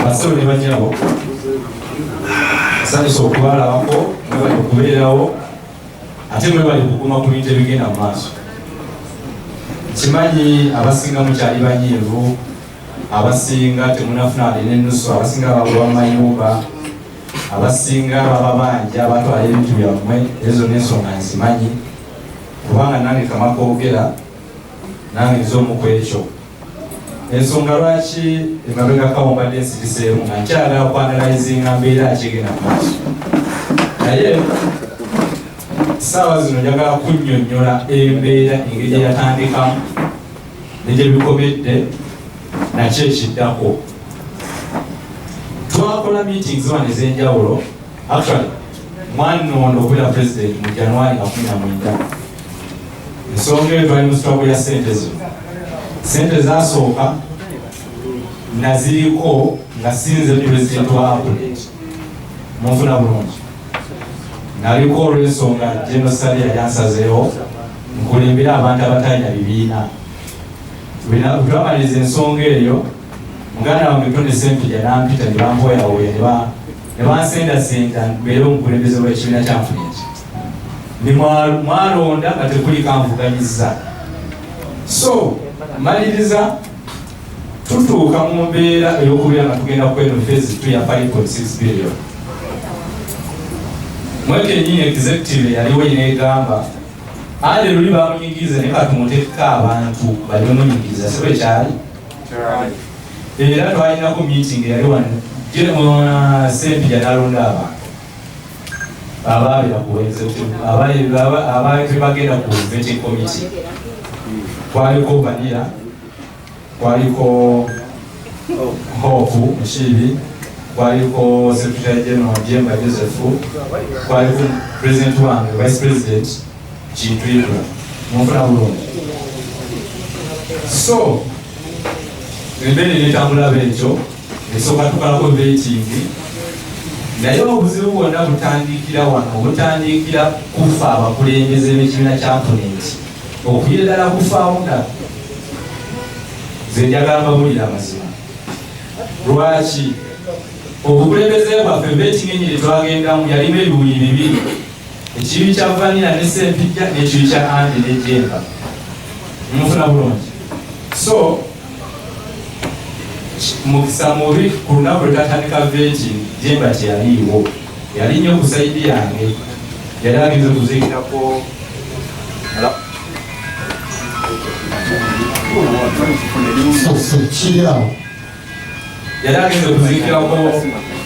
Basolo ne banyabo asanyusa okubalabako mwebali okubeerawo ate mwebali kuguma ku bintu ebigenda mu maaso. Kimanyi abasinga mukyali banyiivu, abasinga temunafuna n'ennusu, abasinga babulwa mu mayumba, abasinga baba bangi abatwala ebintu byammwe. Ezo n'ensonga nzimanyi kubanga nange kamakoogera nange nz'omu ku ekyo. Ensonga lwaki emabega kawombadde nsiriseemu nga nkyagala kwanalayizinga mbeera akigenda mu maaso. Naye ssaawa zino njagala kunnyonnyola embeera engeri gye yatandikamu ne gye bikomedde nakyo ekiddako. Twakola meetings wano ez'enjawulo. Actually mwanoono okubeera president mu January 19. Ensonga eyo twali mu struggle ya ssente zino. Sente zasooka naziriko nga sinze president wa Apple munfuna bulungi. Naliko olw'ensonga genocide yali ansazeewo nkulembera abantu abatalina bibiina. Bwe twamaliriza ensonga eyo, muganda wange Tony Sempija n'ampita ne bampoyawoya ne bansendasenda mbeere omukulembeze w'ekibiina kyanfuna eki. Ne mwalonda nga tekuli kanvuganyizza. So maliriza tutuuka mu mbeera ey'okubeera nga tugenda kweno phase 2 ya 5.6 billion. Mweke nyinyi executive yaliwo yineegamba ande luli bamunyigiriza naye katumuteeka abantu bali bamunyigiriza sibe kyali. Era twalinako meeting eyali wano Sempija n'alonda abantu abaabira ku executive abaali bagenda ku vetting committee. Kwaliko Vanilla, kwaliko Hope Mushibi, kwaliko Secretary General Jemba Joseph, kwaliko President wange, Vice President Chintwibula. Mufuna bulungi. So, embeera n'etambula b'ekyo, esooka tukalako vetting. Naye obuzibu bwonna butandikira wano, butandikira kufa abakulembeze b'ekibiina kya Mpunenti. Okuyira ddala kufaawo ndala nze njagala mbabulira amazima. Lwaki obukulembeze bwaffe vetting enyiri twagendamu yalimu ebibuyi bibiri, ekibi kya Vanilla ne Sempija n'ekibi kya Andy ne Jemba. Mufuna bulungi. So mukisa mubi ku lunaku lwe tatandika vetting Jemba teyaliiwo, yali nnyo ku saidi yange, yali agenze okuziikirako yali agenze okuziikirako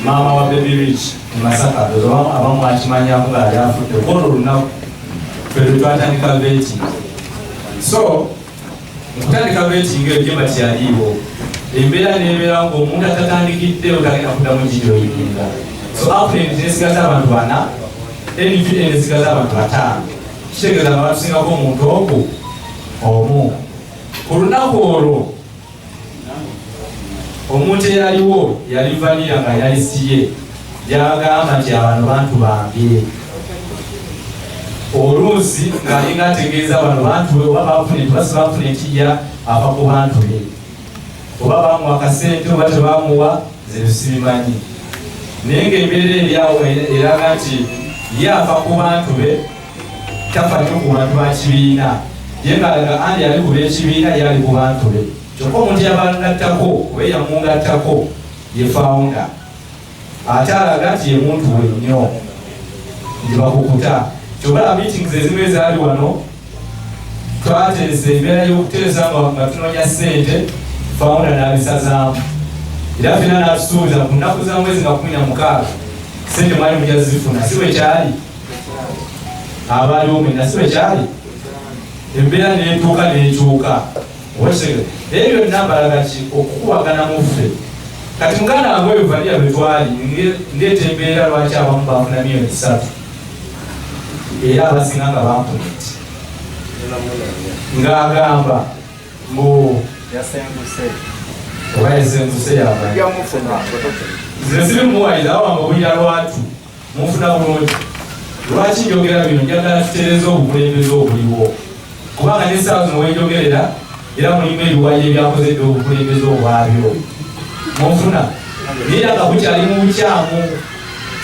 maama wa Baby Rich mu Masaka. Abamu akimanyako nga yali afudde olwo olunaku ffe twatandika vetting. So mukutandika vetting eyo Jemba teyaliiwo, embeera n'ebeera ng'omuntu atatandikidde otagenda kuddamu gijoyininga. So Apple nesigaza abantu 4, NVA nesigaza abantu 5. Kitegeeza nga batusingako omuntu ogwo omu. Ku lunaku olwo omuntu eyaliwo yali Vanilla nga yalisiye gyagamba nti abantu bantu bange. Oluusi ng'alinga ategeeza bano bantu be oba bafuna ekijja ava ku bantu be, oba bamuwa akasente oba tebamuwa ze tusibimanyi. Naye ng'embeera eryawo eraga nti ye ava ku bantu be, tafa nnyo ku bantu ba kibiina. Ye ng'alaga andi yali ku b'ekibiina ye ali ku bantu be. Kyokka omuntu yabangattako oba yamungattako ye founder. Ate alaga nti ye muntu we nnyo gye bakukuta. Kyokka meetings ezimu ezaali wano twateesa embeera y'okuteesa nga tunoonya ssente, founder n'abisazaamu. Era ffenna n'atusuubiza ku nnaku za mwezi nga 16 ssente mwali mujja zifuna, si bwe kyali? Abaaliwo mwenna si bwe kyali? Embeera n'etuuka n'ekyuka. Naye byonna mbalaga ki okukubagana mu ffe. Kati muganda wange oyo Vanilla bwe twali ndeeta embeera lwaki abamu bafuna $3,000,000 era abasinga nga bampuneti ng'agamba mbu oba yasenguse yaba nze siri muwayiza awo amabulira lwatu mufuna bulungi. Lwaki njogera bino? Njagala tutereeze obukulembeze obuliwo, kubanga n'essaawa zino wenjogerera era mulimu ebiwayi ebyakozedde obukulembeze obwabyo munfuna era nga bukyali mu bukyamu.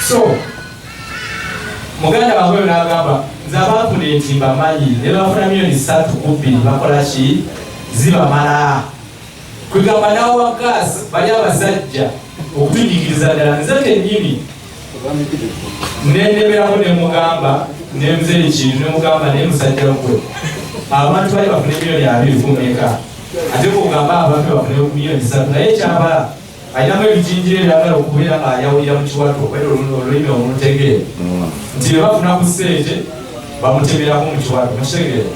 So muganda wange oyo n'agamba nze abafuna entimba manyi ne bafuna milioni 3.2 bakola ki zibamala kwegamba nawo wa gaasi bali abasajja okutunyigiriza ddala nze kennyini nendeberako nemugamba nemuzeri kintu nemugamba naye musajja gwe abantu bali bafune milioni 2 kumeka ate kugamba abantu bafune milioni 3 naye kyambala ayinamu ebijinjiro ebyagala okubeera ng'ayawulira mu kiwato okwera olulimi olutegeere nti bwe bafuna ku ssente bamutemerako mu kiwato mukitegeere.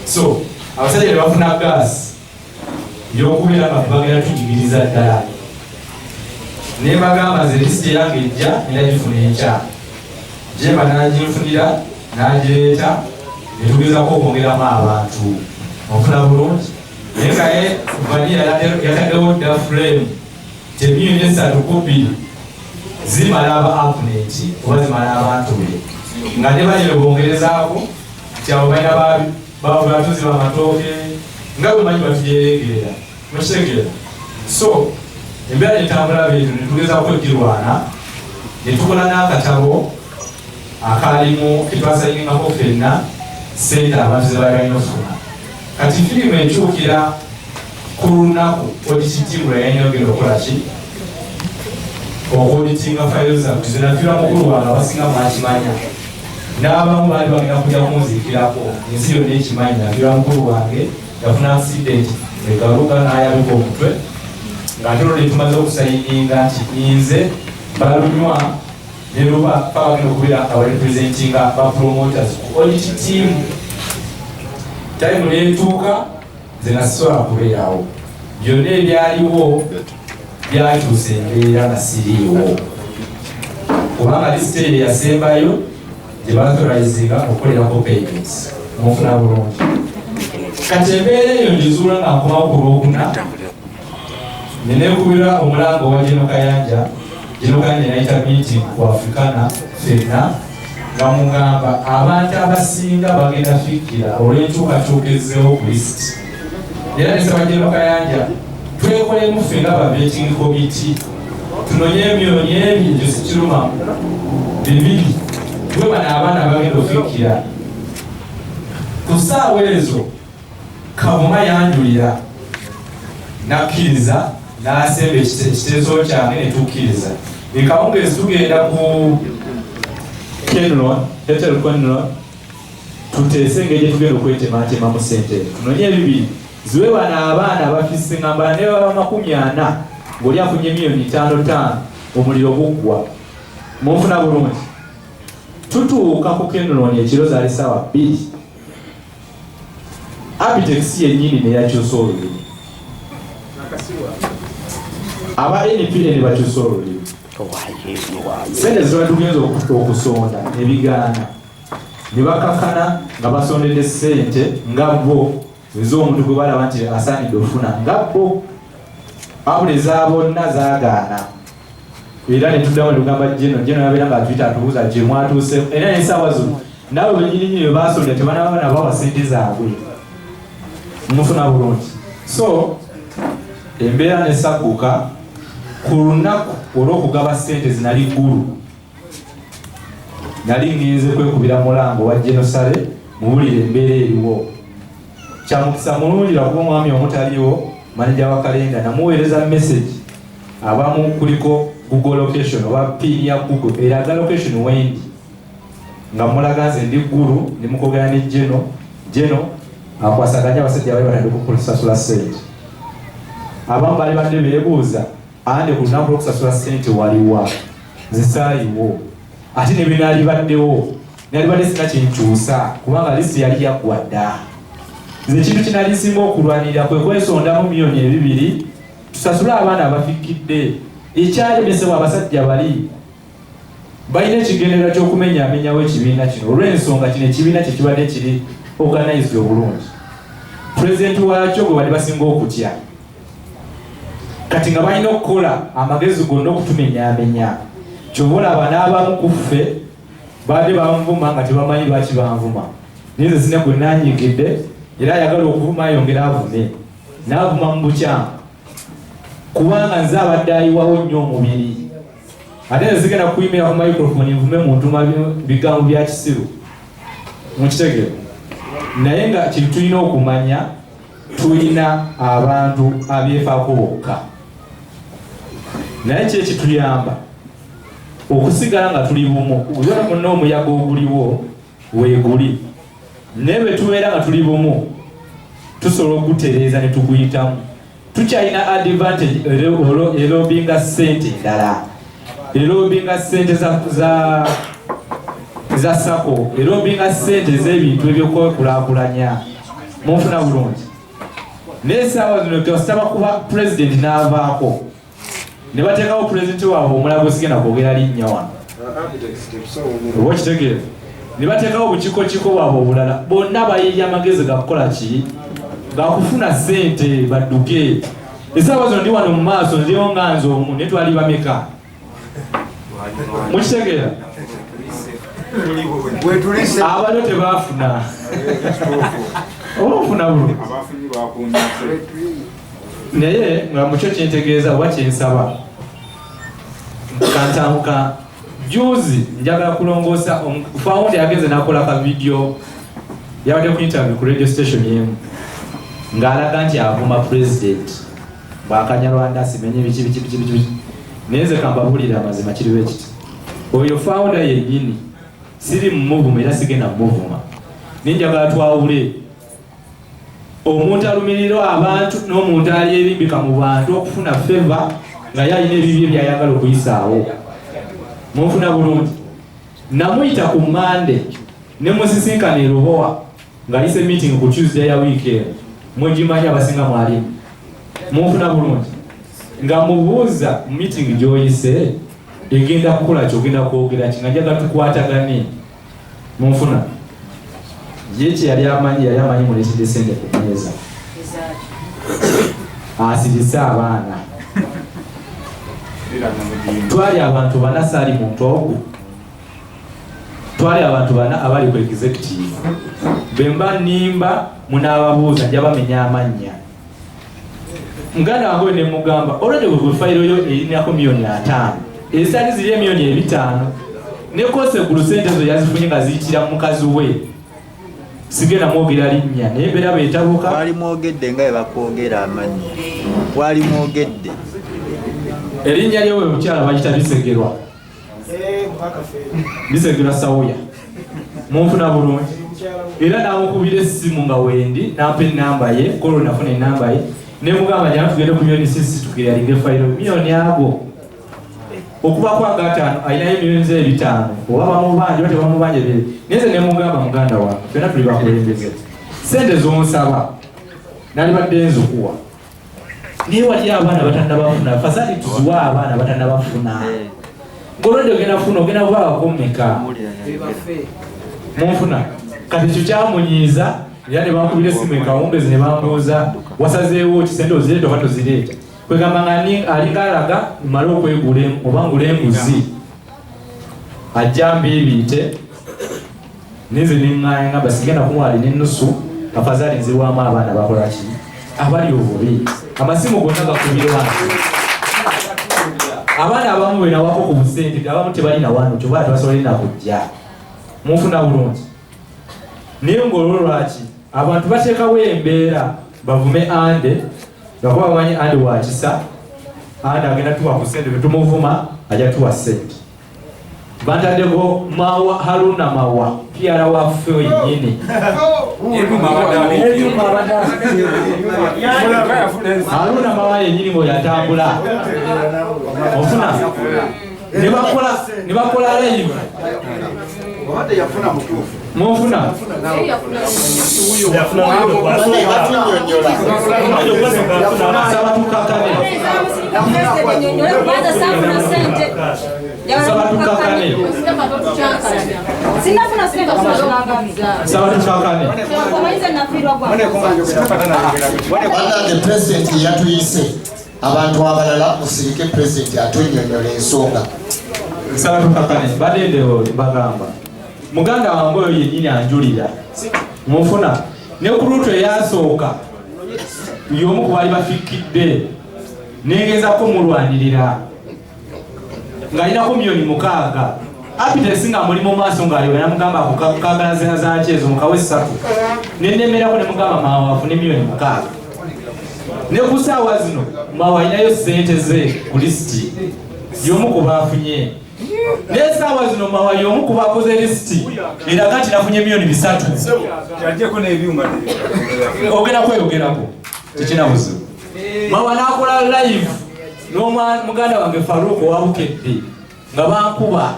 So abasajja ne bafuna gaasi yokubeera nga bagenda tujigiriza ddala ne bagamba nze lisiti yange ejja endagifuna enkya jemba n'agifunira n'agireeta ne tugezako okwongeramu abantu ofuna bulungi naye ngaye vanira yataddewo dda frame temilioni 3.2 zimala aba apuneti oba zimala abantu be nga ne banyere bongerezaako nti abo balina batuzi bamatooke nga bwe manyi batujeregerera mukitegeera. So embeera netambula beetu netugezako ekirwana netukola n'akatabo akalimu ketwasayingako ffenna sente abantu zebalina ofuna. Kati firimu ekyukira ku lunaku odititimu yayanyogera okukola ki okuditinga fayiro zaffe zinafira mukulu wange abasinga mwakimanya n'abamu baali bagenda kujja kunzikirako ensi yonna ekimanyi nafira mukulu wange yafuna accident egaluka n'ayabika omutwe ng'ate olwo tumaze okusayininga nti nze balunywa ne luba babagenda okubeera nga barepresentinga bapromoters ku audit team time neetuuka nze nasobola kubeerawo byonna ebyaliwo byatuusa embeera nasiriiwo kubanga lisiti eyo yasembayo gye baauthorizinga okukolerako payments mufuna bulungi. Kati embeera eyo ngizuula nga nkomawo ku lwokuna nenekubira omulango wa Jeno Kayanja nayita meeting ku Africana ffenna nga mugamba abantu abasinga bagenda fikira olw'enkyukakyuka ezzeewo ku lisiti era nesaba Jeno Kayanja twekolemu ffe nga ba vetting committee tunonye emyonyi ebyo sikiruma 2 twe bano abaana bagenda ofikira ku ssaawa ezo. Kavuma yanjulira nakkiriza n'asemba ekiteeso kyange netukkiriza ekawungeezi tugenda ku Kenron Ethel Kenron tuteese engeri gye tugenda okwetematema mu ssente tunonye ebibiri ziwe bano abaana abafise ngamba ne baba 40 ng'oli afunye milioni 5 omuliro guggwa munfuna bulungi. Tutuuka ku Kenron ekiro zaali ssaawa 2 Abitex yennyini neyakyusa olulimi aba NPA ne bakyusa olulimi sente zitwatugenza okusonda ebigaana ne bakakana nga basondedde ssente nga bo ez'omuntu gwe balaba nti asaanidde ofuna nga bo abula eza bonna zaagaana era ne tuddamu ne tugamba Jeno yabeera nga atuyita atubuuza gye mwatuuse era n'essaawa zino naawe bennyininyini bwe basonda tebanaba nabawa ssente zaabwe mufuna bulungi. So embeera nesagguka ku lunaku olw'okugaba ssente zinali ggulu nali ngenze kwekubira mulango wa Jenosale muwulire embeera eriwo kyamukisa mulungi lwakuba omwami omutaliwo manija wa kalenda namuweereza message abamu kuliko Google location oba pin ya Google eraga location wendi nga mulaga nze ndi ggulu nimukogera ne Jeno akwasaganya abasajja bali batandika okusasula ssente. Abamu bali badde beebuuza ande ku lunaku lw'okusasula ssente waliwa zisaayiwo ate ne binaali baddewo nali badde sina kyenkyusa kubanga lisiti yali yaggwa dda. Nze ekintu kinali nsinga okulwanirira kwe kwesondamu milioni 2 tusasule abaana abafikidde. Ekyalemesebwa abasajja bali balina ekigendera ky'okumenyamenyawo ekibiina kino olw'ensonga kino ekibiina kye kibadde kiri organized obulungi. President wakyo gwe bali basinga okutya kati nga balina okukola amagezi gonna okutumenyamenya kyova olaba n'abamu ku ffe baadde banvuma nga tebamanyi lwaki banvuma naye ze zine gwe nanyigidde era ayagala okuvuma ayongera avume n'avuma mu bukyama kubanga nze abadde ayiwawo nnyo omubiri ate nze sigenda kuyimira ku microphone nvume mu ntuma bigambo bya kisiru mukitegeera naye nga kiri tulina okumanya tulina abantu abyefaako bokka naye ki ekituyamba okusigala nga tuli bumu oyola munna omuyaga oguliwo weeguli naye bwe tubeera nga tuli bumu tusobola okutereeza ne tuguyitamu tukyalina advantage erobinga ssente endala erobinga ssente za sako erobinga ssente z'ebintu ebyokwekulaakulanya munfuna bulungi naye essaawa zino kasitaba kuba pulezidenti n'avaako ne bateekawo pulezidenti waabwe omulago sigenda kwogera linnya wano oba okitegeeza ne bateekawo obukikokiko bwabwe obulala bonna bayiiya amagezi gakukola ki gakufuna ssente badduke essaawa zino ndi wano mu maaso nziriwo nga nze omu naye twali bameka mukitegeera abaliwo tebaafuna oba ofuna bulungi naye nga mukyo kyentegeeza oba kyensaba kantambuka juzi njagala kulongoosa fawundi yagenze nakola ka video yabadde ku interview ku radio station yemu ng'alaga nti avuma president bwakanyarwanda simenye biki naye nze kambabulira amazima kiriwo ekiti oyo fawunda yennyini siri mumuvuma era sigenda mumuvuma ninjagala twawule omuntu alumirirwa abantu n'omuntu ali ebimbika mu bantu okufuna feva nga yalina ebibye byayagala okuyisaawo munfuna bulungi namuyita ku Mande ne musisinkana erubowa ng'alise meeting ku Tuesday ya weekend mwegimanyi abasinga mwalimu munfuna bulungi nga mubuuza meeting gy'oyise egenda kukola kyogenda kwogera ki nga njagala tukwatagane munfuna yeki yali amanyi muletedde sente ku mmeeza asirisa abaana twali abantu bana saali muntu ogu twali abantu bana abali ku executive bemba nimba munaababuuza nja bamenya amannya muganda wange ne mugamba olwedde bwe fayiro yo erinako $5,000,000 ezitali ziri $5,000,000 ne kosegulu sente zo yazifunye nga ziyitira mukazi we sigenda mwogera linnya naye mbeera beetabuka wali mwogedde nga bebakwogera amannya wali mwogedde erinnya lyewe omukyala bakita bisegerwa bisegerwa Sawuya munfuna bulungi era namukubira essimu nga wendi nampa enamba ye kolo nafuna enamba ye ne mugamba jana tugende ku million sisi tukiyalinge fayiro million ago okuba kwa gatano ayinayo million 5 oba bamubanje bate bamubanje bere neze ne mugamba muganda wange fena tuli bakulembeze sente zonsaba nali badenzo kuwa ni wali abana batanda bafuna fasali tuwa abana batanda bafuna ngolode ogenda funa ogenda baba komeka munfuna kati kyamunyiza yane bakubire simu ekawumbezi ne bambuuza wasazeewo kisente ozireta oba tozireeta kwegamba ngani alikalaga mmale okwegula oba ngula embuzi ajja mbiibite nize neŋŋaaya nga basigenda kumwali n'ennusu afazali nzirwamu abaana bakola ki abali obubi amasimu gonna gakubire wansi abaana abamu benawako ku busente abamu tebalina wano kyoba tebasobolina kujja munfuna bulungi naye ng'olwo lwaki abantu bateekawo embeera bavume Ande gakuba bamanyi Ande wakisa Ande agenda tuwa ku ssente betumuvuma ajja tuwa ssente bantaddeko Mawa Haruna Mawa piara waffe yennyini Haruna Mawa yennyini bweyatambula ofuna ne bakola live munfuna saba tukakane the president yatuyise abantu abalala musirike president atunnyonnyola ensonga saba tukakane badendewo bagamba muganda wange oyo yennyini anjulira munfuna ne ku luuto eyasooka y'omu ku baali bafikidde negezaako mulwanirira ng'alinako $6,000,000 apitesi nga muli mu maaso ng'ayogera namugamba akukagala zina zaki ezo mukawe 3 nenemerako ne mugamba maawa afune $6,000,000 ne ku ssaawa zino maawa alinayo ssente ze ku lisiti y'omu ku baafunye n'essaawa zino maawa y'omu ku bakoze lisiti eraga nti nafunye $3,000,000 ogenda kweyogerako tekina buzibu maawa n'akola live n'omuganda wange Faruku owabukedde nga bankuba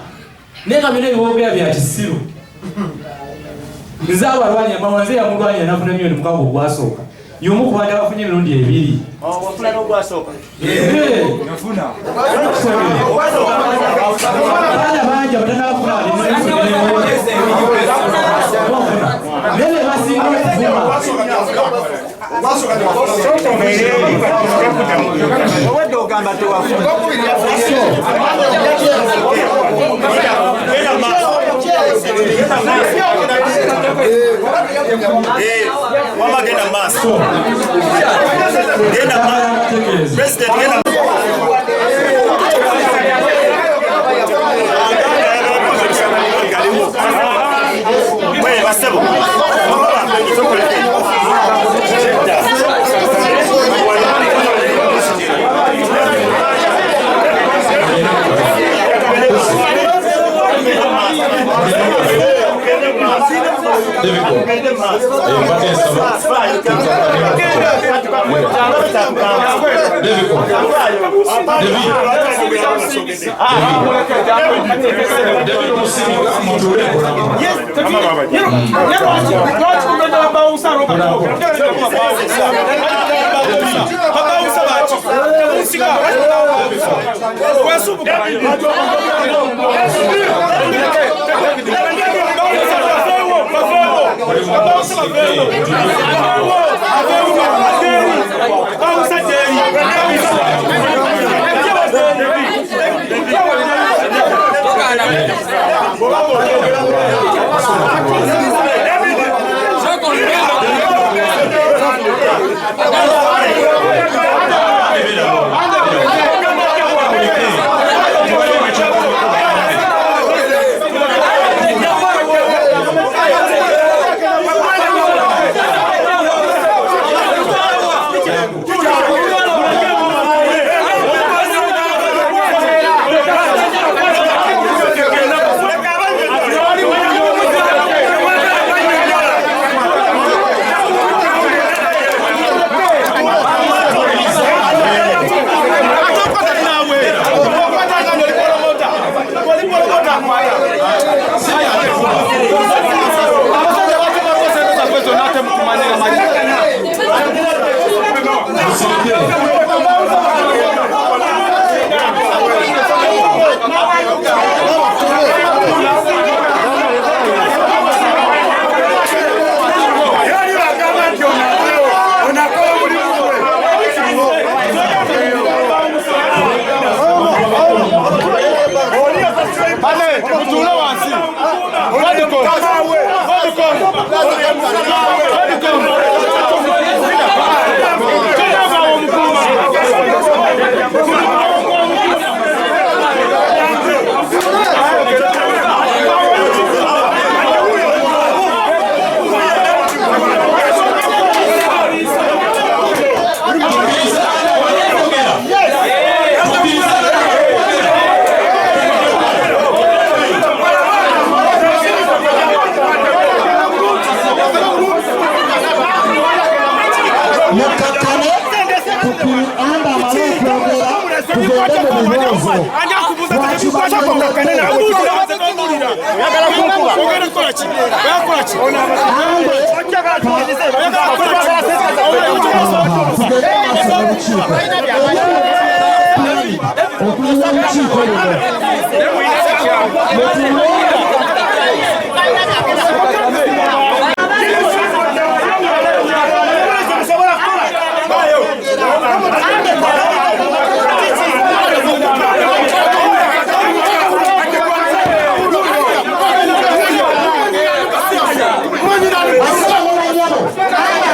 naye nga byonna ebiboogera bya kisiru nze abalwanya maawa nze yamulwanya nafuna $6,000,000 ogwasooka y'omu ku bandi abafunye emirundi 2 abaana bangi abatanabafuna nebe basinga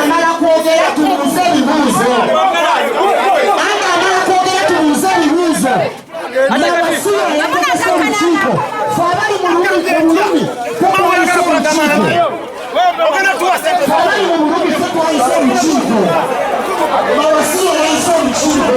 amala kwogera tubuuze ebibuuzo yategese omukiiko fe abali mu lulimi tetwayise omukiiko abali mu lulimi tetwayise omukiiko mawasiye yayise omukiiko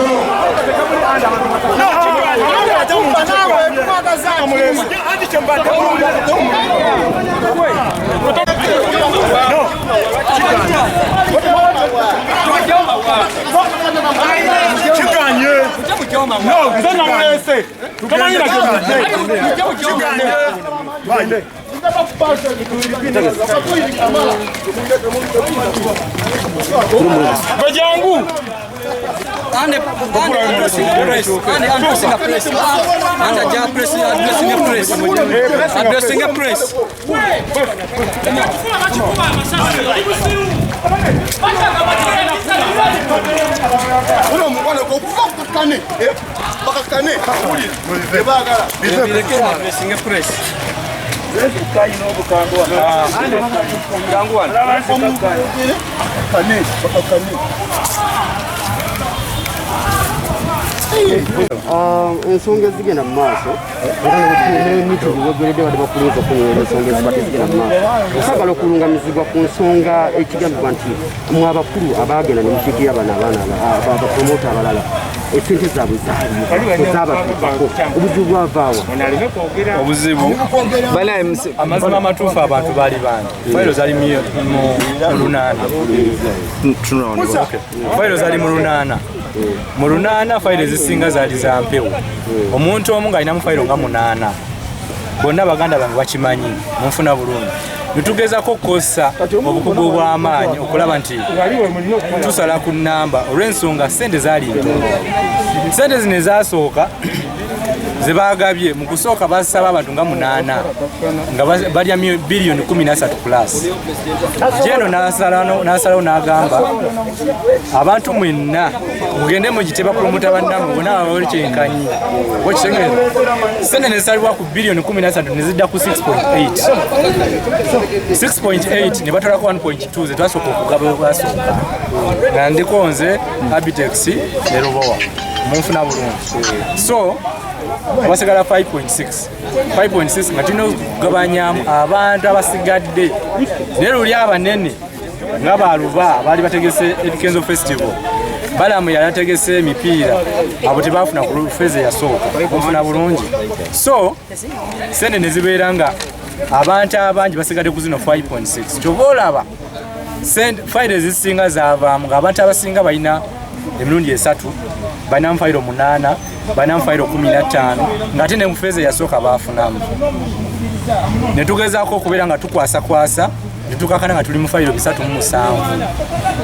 Addressing a press. ensonga ezigenda mu maaso era n'emitivu wegweredde badde bakulunza okunyera ensonga ezibadde zigenda mu maaso osagala okulungamizibwa ku nsonga ekigambibwa nti mwe abakulu abaagenda ne mukiikirira bano abaana abapromota abalala esente zaabwe ezabatuukako obuzibu bwavaawa Obuzibu amazima amatuufu abantu baali bangi fayiro zali mu 8 fayiro zali mu 8 mu 8 fayiro ezisinga zaali za mpewo omuntu omu ng'alinamu fayiro nga 8 bonna baganda bange bakimanyi munfuna bulungi nitugezako okukosa obukugu obw'amaanyi okulaba nti tusala ku nnamba olw'ensonga sente zaali ntono sente zino ezasooka zebagabye mu kusooka basaba abantu nga 8 nga balya biliyoni 13 plus jeno nasalawo n'agamba abantu mwenna mugende mugiteba promota bannamu bonna babawoli kyenkanyi okitegeeza sente nezisalibwa ku biliyoni 13 nezidda ku 6.8 ne batolako 1.2 zetwasooka okugaba bwasooka nga ndiko nze Abitex ne Rubowa munfuna bulungi so wasigala 5.6 nga tulina okugabanyamu abantu abasigadde naye luli abanene nga baluba baali bategese Edikenzo Festival balamu yali ategese emipiira abo tebafuna ku feze yasooka munfuna bulungi so sente ne zibeera nga abantu abangi basigadde ku zino 5.6 kyoba olaba fayiro ezisinga zaavaamu ng'abantu abasinga balina emirundi 3 balina mu fayiro 8 balina mu fayiro 15 ng'ate ne mu feze yasooka baafunamu ne tugezaako okubeera nga tukwasakwasa ne tukakana nga tuli mu fayiro 307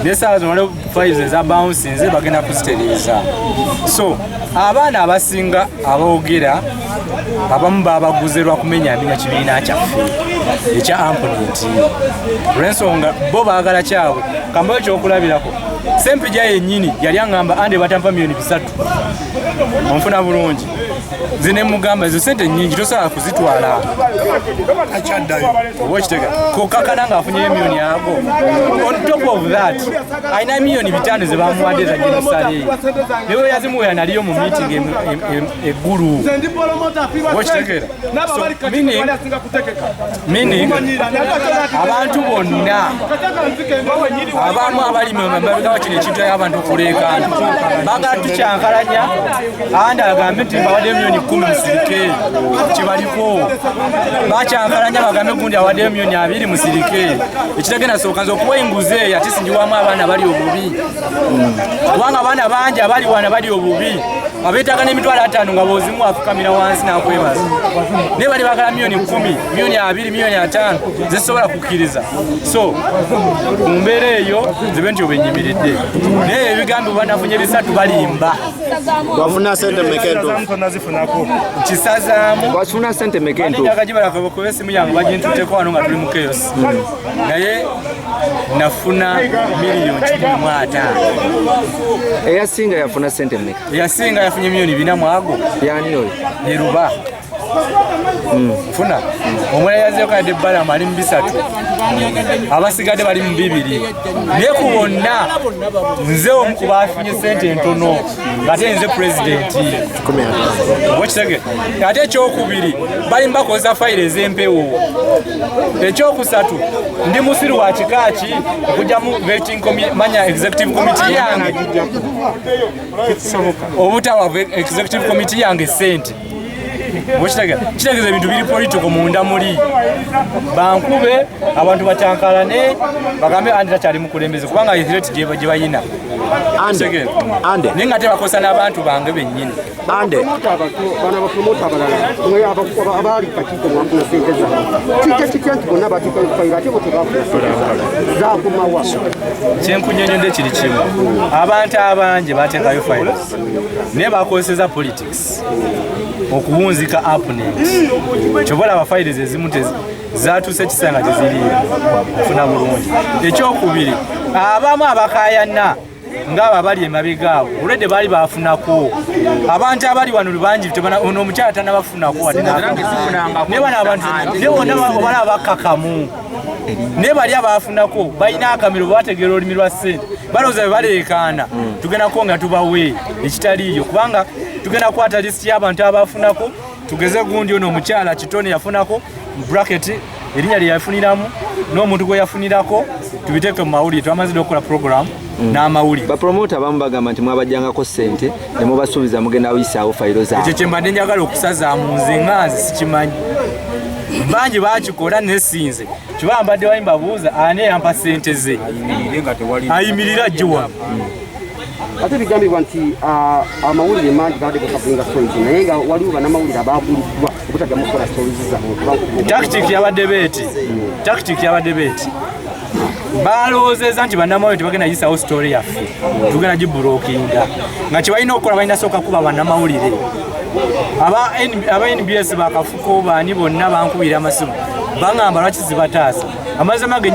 n'essaawa zino waliwo fayiro eza bounsinze bagenda kuzitereeza so abaana abasinga aboogera abamu babaguze lwa kumenyaamenya kibiina kyaffe ekya amponenti olw'ensonga bo baagala kyabwe kambayo ekyokulabirako sempija yennyini yali aŋŋamba ande batampa miliyoni 3 onfuna bulungi zine mugamba ezo sente nnyingi tosobola kuzitwala oba okitega kokakana ng'afunyeyo miliyoni ago on top of that alina miliyoni 5 ze bamuwadde za jenosale newe yazimuwera naliyo mu meeting eggulu okitegera meaning abantu bonna abamu abali mabega kino ekintu abantu okuleekana bagala tukyankalanya andi agambe nti bawadde miliyoni 10 musirike kibaliko bakyankalanya bagambe gundi awadde miliyoni 2 musirike ekitegenda sooka nze okuwa enguze ate sinjiwamu abaana bali obubi kubanga abaana bangi abali wana bali obubi abeetaaga n'emitwalo 5 nga boozimu afukamira wansi n'akwebaza naye bali bagala miliyoni 10 miliyoni 2 miliyoni 5 zesobola kukkiriza so mu mbeera eyo nzibe nti obenyimiridde naye ebigambo banafunye 3 balimba wafuna sente mekento kisazaamu wafuna sente mekento akagibalakuba esimu yange bagintuteko wano nga tuli mu chaos naye nafuna miliyoni 15 eyasinga yafuna sente meka eyasinga yafunye miliyoni 4 mwago yani oyo yeruba funa omulala yazeko yadde ebbala mali mu 3 abasigadde bali mu 2 naye ku bonna nze omu ku baafunye ssente entono ng'ate nze pulezidenti okitege ate ekyokubiri bali mbakozesa fayiro ez'empewo ekyokusatu ndi musiru wa kikaaki okujja mu manya executive committee yange obutawa executive committee yange ssente kitegeeza ebintu biri politiko munda muli bankube abantu batankalane bagambe andi takyali mukulembeze kubanga threat gye bayina naye nga tebakosa n'abantu bange bennyini bana bapromota abalala abaali kakiiko mwafuna sente zaabwe kikya nti bonna batikafayira ate botebafunazakumawa kyenkunyonyodde kiri kimu abantu abangi bateekayo finance naye bakozeseza politics okuwunzika opponent kyobola abafayires ezimu zatuuse ekisanga teziriyo ofuna bulungi ekyokubiri abamu abakayana ng'abo abali emabega abo olwedde baali bafunako abantu abali wano lubangi ono omukyala tanabafunako naye bano abantu naye bonna bali abakakamu naye bali abafunako balina akamiro bategeera olulimi lwa ssente balowooza be baleekaana tugenda kwongera tubawe ekitaliiyo kubanga tugenda kukwata lisiti y'abantu abafunako tugeze gundi ono omukyala kitone yafunako bracket erinnya lye yafuniramu n'omuntu gwe yafunirako tubiteeke mu mawulire twamazidde okukola program n'amawulire bapromota abamu bagamba nti mwabajjangako ssente ne mubasuubiza mugenda kuyisaawo fayiro zaabwe ekyo kye mbadde njagala okusaza mu nze nga nze sikimanyi bangi bakikola nesinze kiba mbadde wali mbabuuza ani eyampa ssente ze ayimirira ajjuwa ate bigambibwa nti amawulire mangi gaadde gakapunga stories naye nga waliwo bannamawulire abaabuliddwa obutaddamu kukola stories zaabwe tactic yabadde beeti balowoozeza nti bannamawulire tebagenda yisawo story yaffe tugenda gibulokinga nga kyebalina okukola balina sooka kuba bannamawulire aba NBS bakafuko baani bonna bankubira amasimu baŋŋamba lwaki zibataasa amazima genye